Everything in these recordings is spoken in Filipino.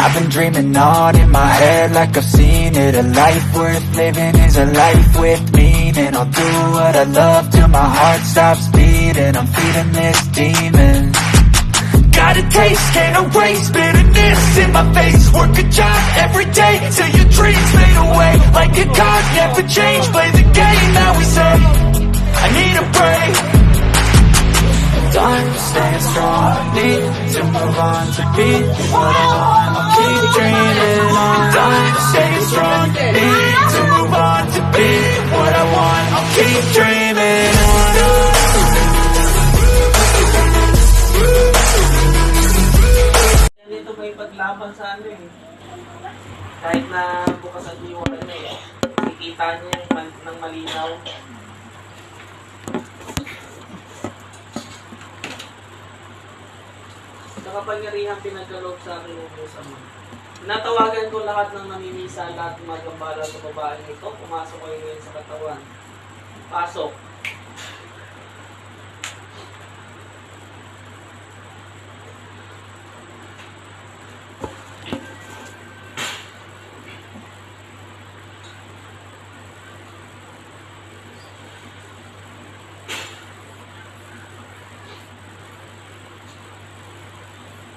I've been dreaming on in my head like I've seen it. A life worth living is a life with meaning. I'll do what I love till my heart stops beating. I'm feeding this demon. Got a taste, can't erase bitterness in my face. Work a job every day till your dreams fade away. Like a card, never change. Play the game that we say. I need a break. Time staying strong. Need to move on to be what I want. I'll keep dreaming on. Time staying strong. Need to move on to be what I want. I'll keep dreaming on. Dito may paglaban sa ano eh. Kahit na bukas ang iwan na eh. Kikita niya ng malinaw. Sa kapangyarihang pinagkaloob sa akin ng Diyos Ama. Natawagan ko lahat ng namimisa, lahat ng magambala sa babaeng ito. Pumasok kayo ngayon sa katawan. Pasok.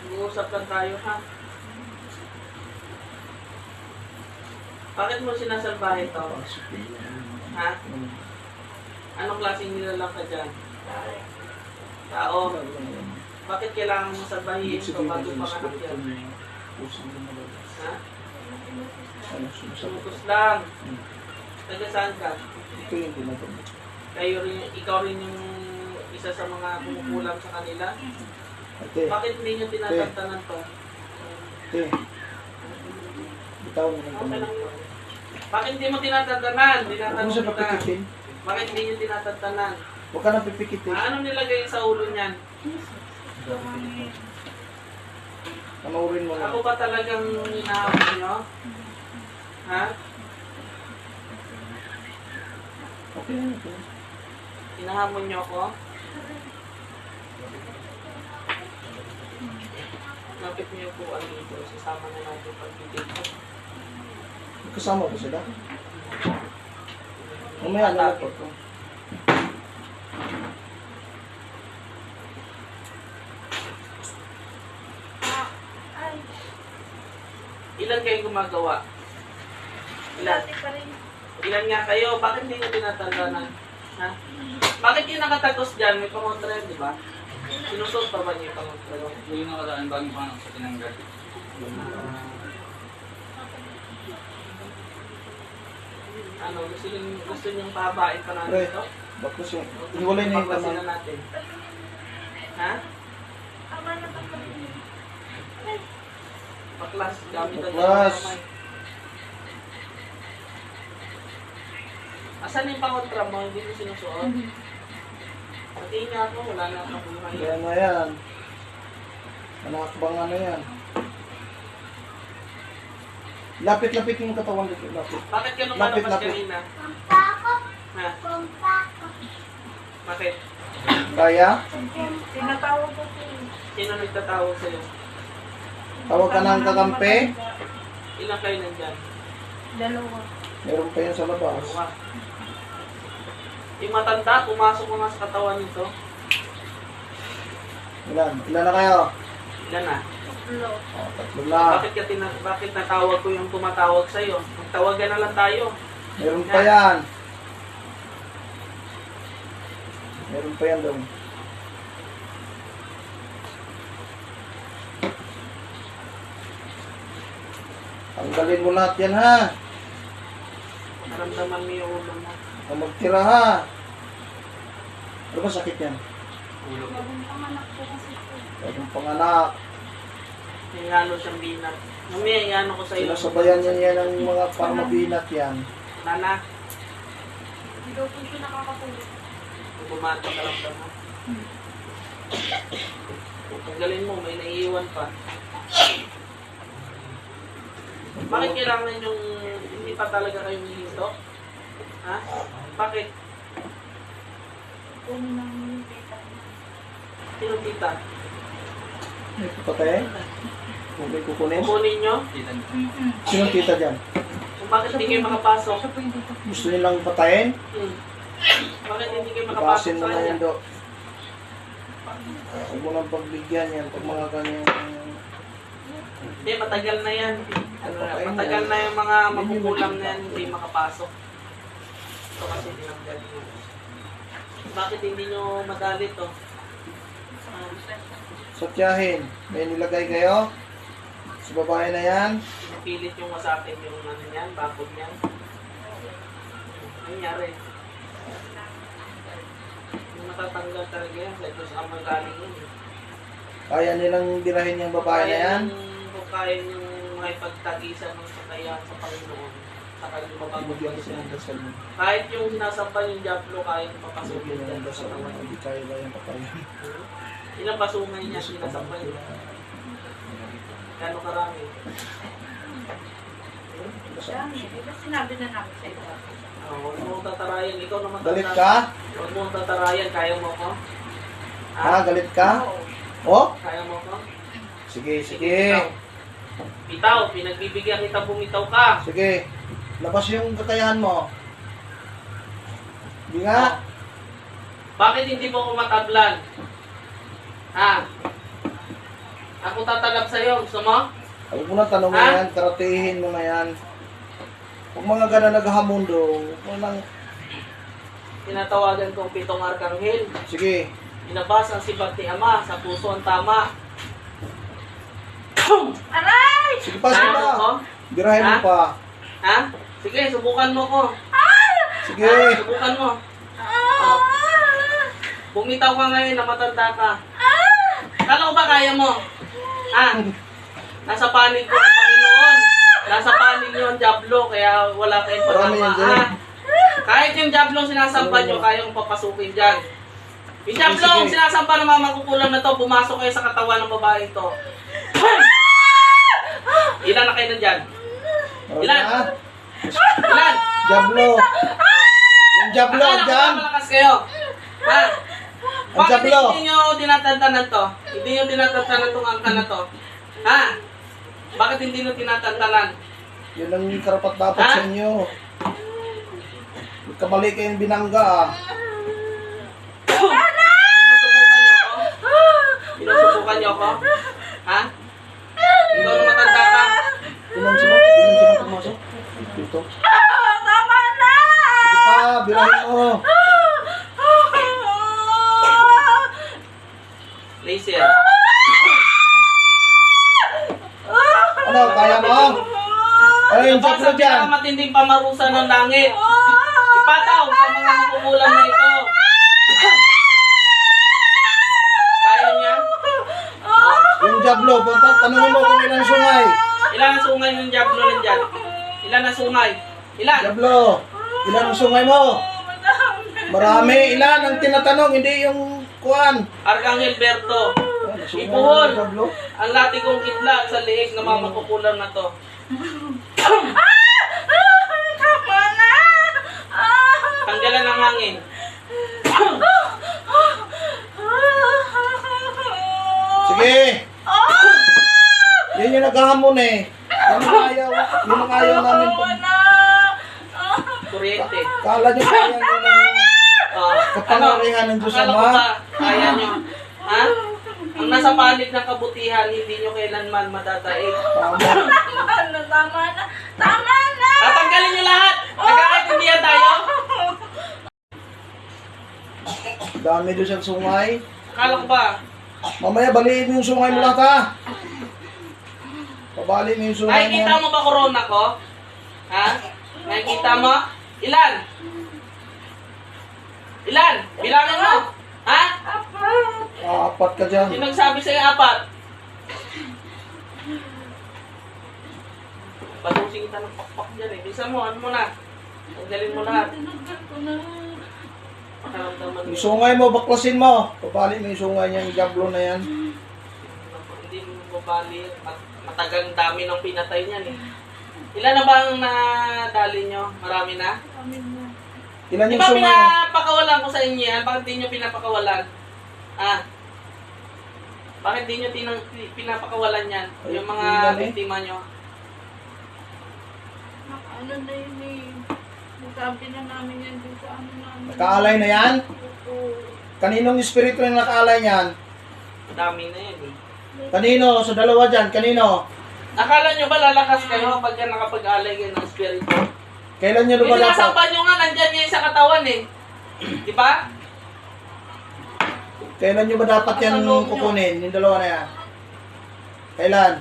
Mag-uusap lang tayo, ha? Bakit mo sinasalbahe ito? Ha? Anong klaseng nilalang ka dyan? Tao. Bakit kailangan mo salbahiin ito bago panganak yan? Ha? Sumutos lang. Taga saan ka? Ikaw rin yung isa sa mga kumukulam sa kanila? Bakit hindi nyo tinatantanan to? Bitaw mo ng Okay lang yun. Bakit hindi mo tinatantanan? Ano Tinatanong siya kita. papikitin? Bakit hindi nyo tinatantanan? Huwag ka nang pipikitin. Ano nilagay sa ulo niyan? Panoorin mo Ako lang. ba talagang hinahamon nyo? Ha? Okay lang ito. Hinahamon nyo ako? Lapit niyo po ang dito. Sasama na natin pag-ibig ko. Kasama ko sila. Mamaya nalapot ko. Ilan kayo gumagawa? Ilan? Ilan nga kayo? Bakit hindi nyo tinatandanan? Ha? Bakit yung nakatagos dyan? May pangontra yun, di ba? Sinusot pa ba niyo yung pangontra yun? Yung nakataan bagong panang sa tinanggal. Ano, gusto niyong pahabain pa natin Pre, ito? bakos yung... Hiwalay na yung Paklasin na laman. natin. Ha? Paklas. Gamitan niyo Paklas. ng kamay. Asan yung pangontra mo? Hindi mo sinusuot? Pati nga ako, wala na akong buhay. Kaya na yan. Manakbang ano yan. Lapit-lapit yung katawan dito. Lapit. Bakit ka lumalabas Lapit. kanina? Ha? Bakit? Kaya? Tinatawag ko po. Sino nagtatawag sa'yo? Tawag ka ng kakampi. Ilan kayo nandyan? Dalawa. Meron pa yan sa labas. Dalawa. Yung matanda, pumasok mo nga sa katawan nito. Ilan? Ilan na kayo? Ilan na? Tatlo. Oh, tatlo na. Bakit natawag ko yung tumatawag sa'yo? Magtawagan na lang tayo. Meron pa yan. Meron pa yan daw. Tanggalin mo lahat yan ha. Naramdaman mo yung ulo mo. Kung magtira ha. Ano ba sakit yan? Bagong panganak po kasi po. Bagong panganak. May halo siyang binat. Mamaya, iano ko sa'yo. Sinasabayan niya yan ng mga parmabinat yan. Nana, Hindi daw po siya nakakatulog. kung bumata ka lang mo. Tanggalin mo, may naiiwan pa. Bakit kailangan yung hindi pa talaga kayong hihinto? Ha? Bakit? Kunin ng tita. Sino kita? May patay? Kung may kukunin. Kukunin nyo. Kita niyo. Sino kita dyan? Kung bakit hindi kayo makapasok? Siya po yung dito. Gusto nilang patayin? Bakit hindi kayo makapasok Ipasin mo sa na kanya? yan, Do. Huwag mo nang pagbigyan yan pag mga kanyang... Hindi, matagal na yan. Patay na. Matagal na yung mga makukulang na yan, hindi makapasok. Ito kasi tinanggal nyo. Bakit hindi nyo madali to? Sa tiyahin, may nilagay kayo? Sa babae na yan? Pilit yung masakit yung ano yan, bakod yan. Ano nangyari? Yung matatanggal talaga yan, sa ito sa amoy galing yun. Kaya nilang dirahin yung babae na yan? Kaya yung may pagtagisan ng sakayan sa Panginoon. Saka yung Bigyan mababagyan ko siya. ng dasal mo. Kahit yung sinasambal yung Diablo, kaya yung papasukin Bigyan dyan ng sa dasal mo. katawan. Hindi kaya ba yung patayin? Ilang pasungay niya sinasambal niya? Gano'ng karami? Siya, ito sinabi na namin sa iba. Huwag mo tatarayan. Ikaw naman Galit ka? Huwag mo tatarayan. Kaya mo ko? Ha? Galit ka? Oo. Oh? Kaya mo ko? Sige, Bitaw. sige. Bitaw. Pinagbibigyan kita bumitaw ka. Sige. Labas yung kakayahan mo. Hindi nga. Bakit hindi mo ko matablan? Ha? Ako tatalab sa'yo. Gusto mo? Huwag mo na tanong Ha? yan. Karatihin mo na yan. Kung mga gana naghahamundo, huwag mo nang... Tinatawagan kong pitong arkanghel. Sige. Inabas ang sibat ni Ama sa puso ang tama. Aray! Sige pa, sige Ha? pa. Ako? Birahin mo Ha? pa. Ha? Sige, subukan mo ko. Sige. Subukan mo. Bumitaw ka ngayon na matanda ka. Kala ko ba kaya mo? Ha? Nasa panig ko ang Panginoon. Nasa panig niyo ang Diablo, kaya wala kayong Marami pagkama. yan dyan. Ha? Kahit yung Diablo sinasampa niyo, kaya kong papasukin dyan. Yung Diablo, Sige. ang sinasampa ng mga makukulang na to, pumasok kayo sa katawan ng babae to. Ilan na kayo nandyan? Marami Ilan? na. Ilan? Diablo. Yung Diablo, Akala ko dyan. ba malakas kayo? Ha? Ang Bakit Diablo. hindi nyo tinatantanan to? Hindi nyo tinatantanan tong angka na to? Ha? Bakit hindi nyo tinatantanan? Yun ang karapat dapat Ha? sa inyo. Kamali kayong binangga ah. Sinusubukan nyo ako? Sinusubukan nyo ako? Ha? Ikaw na matanda ka? Ilan sila pumasok? Dito. Tama na! Sige pa, birahin mo. Laser. Ano, kaya mo? Ano yung Ito Diablo sa dyan? pinakamatinding pamarusa ng langit. Ipataw sa mga makukulang na ito. Kaya niya? Yung Diablo, tanongin mo kung ilang sungay. Ilan ang sungay ng Diablo nandyan? Ilan ang sungay? Ilan? Diablo, ilan ang sungay mo? Marami, ilan ang tinatanong, hindi yung kuan. Arkanghel Berto. Sungay Ipuhol. ng Diablo. Ang latigong kitla sa liig ng mga makukulang na to. Tama na! Tanggalan ng hangin. Sige. Yan yung naghahamon eh. Yun ang ayaw namin. Kuryente. Kala nyo kaya nyo ng Oh, kapangyarihan ng Diyos akala ko Ama. ba kaya nyo? Ha? Ang nasa panig ng kabutihan, hindi nyo kailanman madadaig. Tama. Tama na! Tama na! Tatanggalin nyo lahat! Nagkakaintindihan tayo? Dami doon siyang sungay. Akala ko ba? Mamaya baliin mo yung sungay mo lahat ha. Pabali mo yung sungay mo. Nakikita mo ba corona ko? Ha? Nakikita mo? Ilan? Ilan? Bilangin mo. Ha? Apat ka dyan. Sino nagsabi sa'yo apat? Balusin kita ng pakpak dyan eh. Bisa mo, ano mo na? Tanggalin mo lahat. Tinanggal ko na. Makaramdaman Yung mo. sungay mo, baklasin mo. Pabali mo yung sungay niya, yung Diablo na yan. Hindi mo babali. Matagang dami ng pinatay niyan eh. Ilan na ba ang nadali nyo? Marami na? Kami na. Ilan Di yung ba sungay mo? pinapakawalan ko sa inyo yan? Bakit di nyo pinapakawalan? Ah, Bakit di nyo pinapakawalan yan? Ay, Yung mga hindi na, eh. biktima nyo. Ano na yun eh. Sabi na namin yan dun sa ano namin. Nakaalay na yan? Oo. Kaninong espiritu yung nakaalay niyan? Dami na yan eh. Kanino? Sa dalawa dyan, kanino? Akala nyo ba lalakas kayo pagka nakapag-alay kayo ng espiritu? Kailan nyo Yung ba dapat? sinasampan nyo nga, nandyan yan sa katawan eh. Di ba? Kailan nyo ba dapat yan Nasa loob nyo. kukunin? Yung dalawa na yan? Kailan?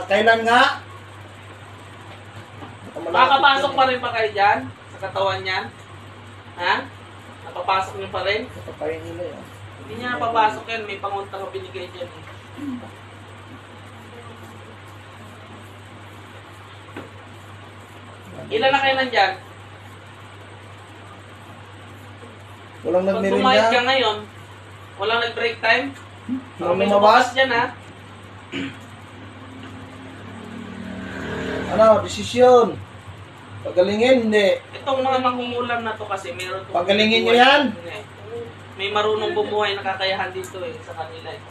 Kailan nga? Makakapasok pa rin pa kayo dyan? Sa katawan niyan? Ha? Napapasok nyo pa rin? Papayin nila yan. Hindi niya napapasok yan. May pangunta ka binigay dyan eh. Ilan na kayo nandyan? Walang Pag bumayad ka nagmerinda? ngayon, walang nag-break time? Walang May lumabas? lumabas dyan ha? Ano? Desisyon? Pagalingin? Hindi. Itong mga mangungulam na to kasi meron to. Pagalingin nyo yan? May marunong bumuhay na kakayahan dito eh sa kanila eh.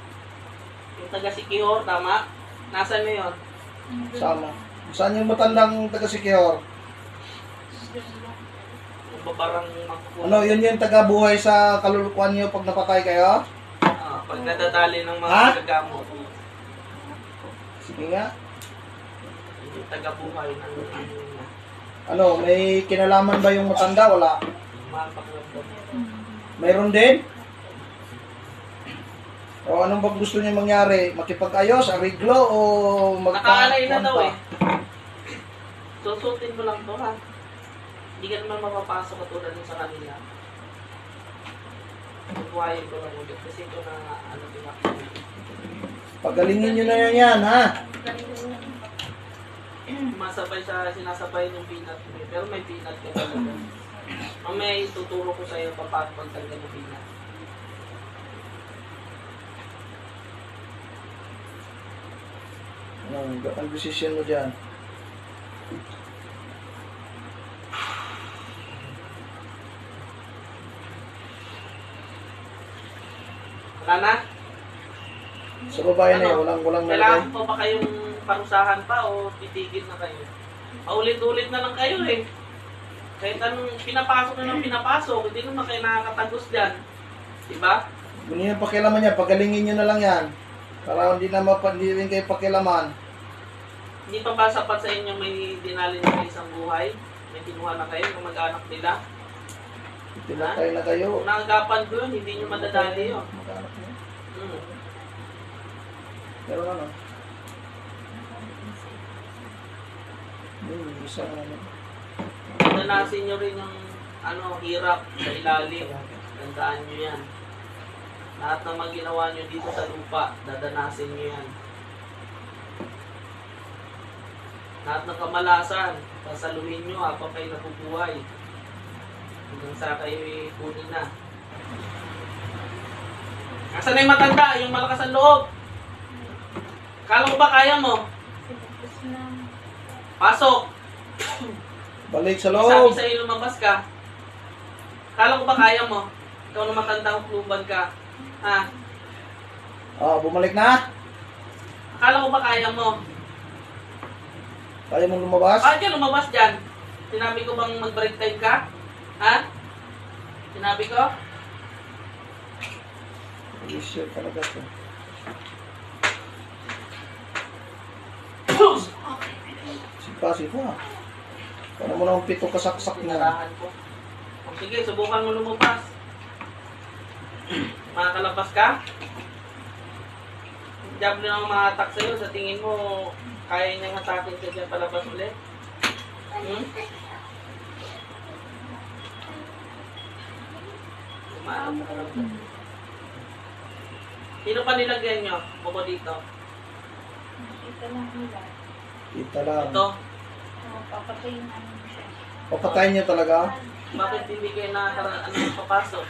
Yung taga Sikihor, tama? Nasaan na yun? Sama. Saan yung matandang taga-Sikihor? Yung babarang magkukulang. Ano, yun yung taga-buhay sa kalulukuan nyo pag napatay kayo? Pag nadadali ng mga Ha? gagamot. Sige nga. Yung taga-buhay ng Ano, may kinalaman ba yung matanda? Wala. mga paglamdam. Mayroon din? O anong ba gusto niya mangyari? Makipag-ayos, ariglo, o Nakaalay na daw pa? eh. Susutin mo lang to ha. Hindi ka naman mapapasok katulad nun sa kanila. Buhayin ko lang ulit kasi ito na ano pinakita. Pagalingin nyo na yan, ha? Masabay siya, sinasabay yung peanut mo. Pero may peanut ka talaga. Mamaya ituturo ko sa iyo paano pagtanggal ng peanut. Ang decision mo dyan. Wala na? Sa babae na yan, walang Kailangan nalagay. pa ba kayong parusahan pa o titigil na kayo? Paulit-ulit na lang kayo eh. Kahit anong pinapasok na ng pinapasok, hindi naman kayo nakakatagos dyan. Diba? Kung yun yung pakialaman niya, pagalingin nyo na lang yan. Para hindi rin kayo pakialaman. Hindi pa ba sapat sa inyo may dinali na isang buhay? May kinuha na kayo ng mag-anak nila? Pinatay na kayo. Kung nakagapan ko yun, hindi nyo madadali yun. Mag-anak niya. Hmm. Pero ano? Isang ano. Danasin nyo rin yung hirap sa ilalim. Tandaan nyo yan. Lahat ng mga ginawa nyo dito sa lupa, dadanasin nyo yan. Lahat ng kamalasan, sasaluhin nyo habang kayo nabubuhay. Hanggang sa kayo kunin na. Asan na yung matanda? Yung malakas ang loob? Kala ko ba kaya mo? Pasok! Balik sa Sabi loob. sa'yo lumabas ka. Kala ko ba kaya mo? Ikaw na matandang kluban ka. Ha? Bumalik na. Akala ko ba kaya mo? Kaya mong lumabas. Bakit ka lumabas dyan? Sinabi ko bang mag-break time ka? Ha? Sinabi ko? Sure talaga to. Sipa. Paano mo na ang pito kasaksak na? Pinarahan ko. O sige, subukan mo lumabas. Makakalabas ka? Diablo na ang mga attack sa'yo. Sa tingin mo, kaya niyang atakin ka dyan palabas ulit? Hmm? Umaam ka lang. Sino pa nilagyan nyo? Buko dito. Ito lang nila. Kita lang. Ito. Papatayin namin siya. Papatayin niyo talaga? Bakit hindi kayo papasok?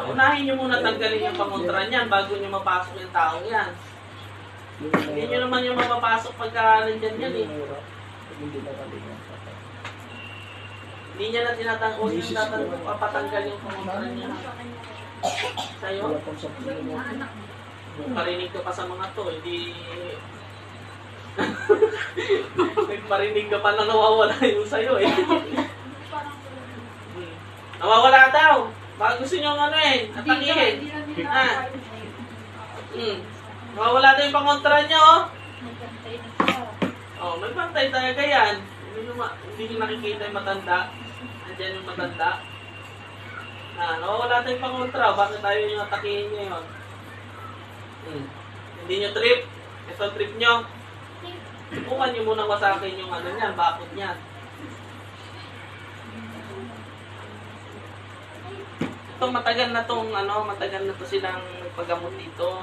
Unahin nyo muna tanggalin yung pangontra niyan bago nyo mapasok yung taong yan. Hindi nyo naman yung mapapasok pagka nandyan yan eh. Hindi na kalingan. Hindi niya na tinatanggal, huwag yung papatanggal yung pangontra niya. Sa'yo, Wala pang 10 minuto. parinig ka pa sa mga to, hindi... May parinig ka pa na nawawala yung sa'yo eh. Nawawala daw. Baka gusto nyo ano eh, atakihin. Ah. Nawawala daw yung pangontra nyo oh. Oh, may pantay talaga yan. Hindi nyo nakikita yung matanda. Nandiyan yung matanda. Nawawala tayo yung pangontra. Bakit tayo yung atakihin nyo yun? Hindi nyo trip. Ito trip nyo. Bukan nyo munang wasakin yung ano niyan, bakit niyan. Ito matagal na tong matagal na to silang paggamot dito.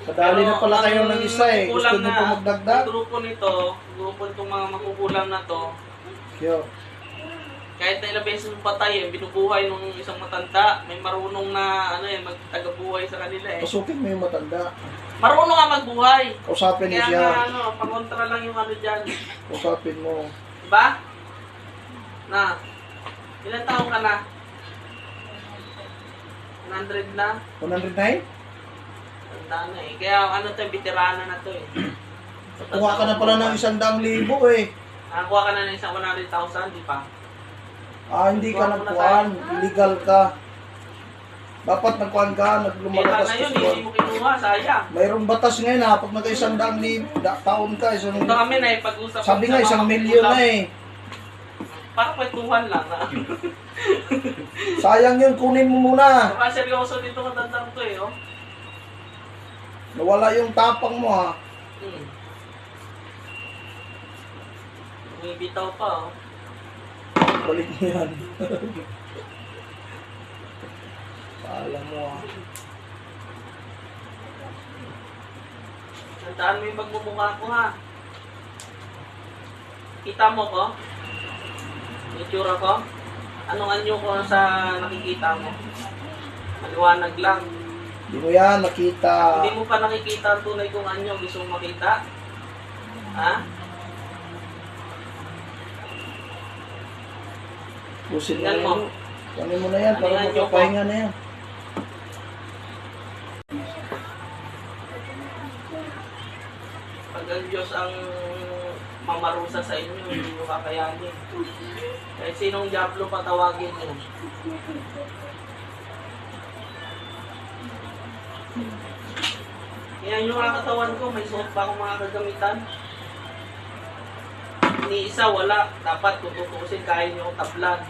Kadali na pala kayo ng isa eh. Gusto kulang niyo na, pa magdagdag? ang grupo nitong mga makukulang na to, Yo. kahit na ilang beses mo patay, binubuhay nung isang matanda, may marunong na magtagabuhay sa kanila eh. Pasukin mo yung matanda. Marunong nga magbuhay. Kausapin mo Kaya siya. nga pangontra lang yung dyan. Kausapin mo. Diba? Na, ilang taong ka na? 100 na? 109? Tanda na eh. Kaya veterana na to eh. Kuha ka na pala ng 100,000 eh. Nakakuha ka na ng isang 100,000, di pa? Hindi ka nagkuhan. Illegal ka. Dapat nagkuhan ka. Pera Naglumalabas na ka yun, sa hindi mo kinuha, sayang. mayroong batas ngayon ha. Pag nagka-100,000 taon ka. Ito kami na eh, pag-usap. Sabi nga 1,000,000 na eh. Parang kwentuhan lang na. Sayang yun. Kunin mo muna. Baka seryoso dito matandang to eh, oh. Nawala yung tapang mo ha. Bumibitaw pa, oh. Balik mo yan. Paalam mo ha. Tandaan mo yung pagmumukha ko, ha. Kita mo ko? Itsura ko? Anong anyo ko sa nakikita mo? Maliwanag lang. Hindi mo yan nakita. Hindi mo pa nakikita ang tunay kong anyo. Gusto mo makita? Ha? Pusin mo Tingnan na mo. yan. Kunin mo na yan para Ano yan, magpapahinga na yan. Pag ang Diyos ang mamarusa sa inyo, hindi mo kakayanin. Kahit sinong diablo patawagin mo. Yan yung mga katawan ko, may suot pa akong mga kagamitan. Ni isa wala, dapat tututusin kaya nyo yung tablan.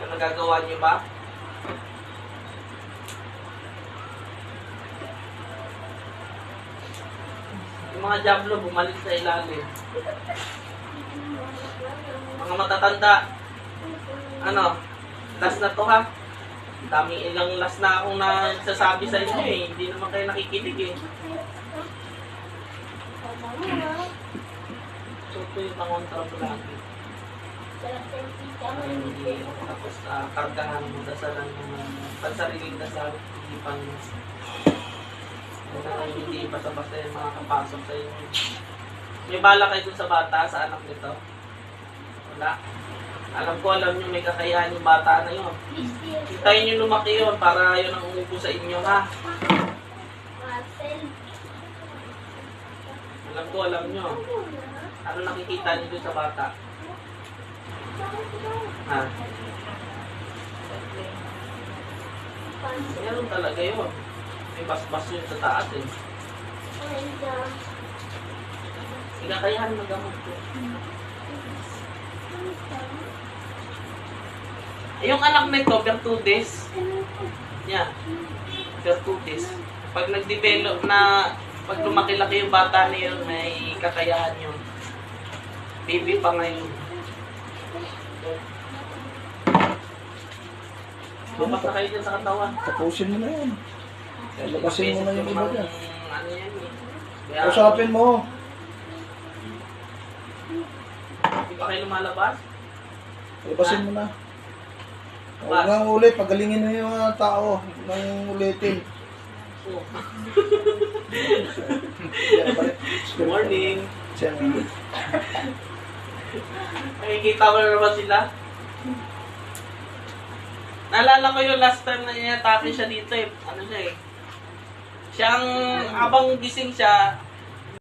Yung nagagawa nyo ba? Yung mga diablo bumalik sa ilalim. Mga matatanda, last na to ha. Dami ilang last na akong nagsasabi sa inyo eh. Hindi naman kayo nakikinig eh. So ito yung pangontra ko lagi. Tapos kargahan mo, dasalan mo ng pansariling dasal, ipan mo. Hindi basta-basta yung mga kapasok sa inyo. May bala kayo dun sa bata, sa anak nito? Wala. Alam nyo may kakayahan yung bata na yun. Hintayin nyo lumaki yun para yun ang umupo sa inyo ha. Alam nyo. Ano nakikita nyo dun sa bata? Ha? Meron talaga yun. May basbas yun sa taas eh. Kakayahan magamot ko. Yung anak nito, Bertudes. Yan. Bertudes. Pag nag-develop na, pag lumaki-laki yung bata na yun, may kakayahan yun. Baby pa ngayon. Bukas na kayo dyan sa katawan. Tapusin mo na yan. Labasin mo na yung iba dyan. Ano yan eh. Kausapin mo. Hindi pa kayo lumalabas? Labasin mo na. Huwag nga ulit. Pagalingin mo yung mga tao. Nang ulitin. Oh. Yan, balik. Good morning. Siya nga. Nakikita ko na naman sila. Naalala ko yung last time na inatake siya dito eh. Ano siya eh. Siyang, habang gising siya,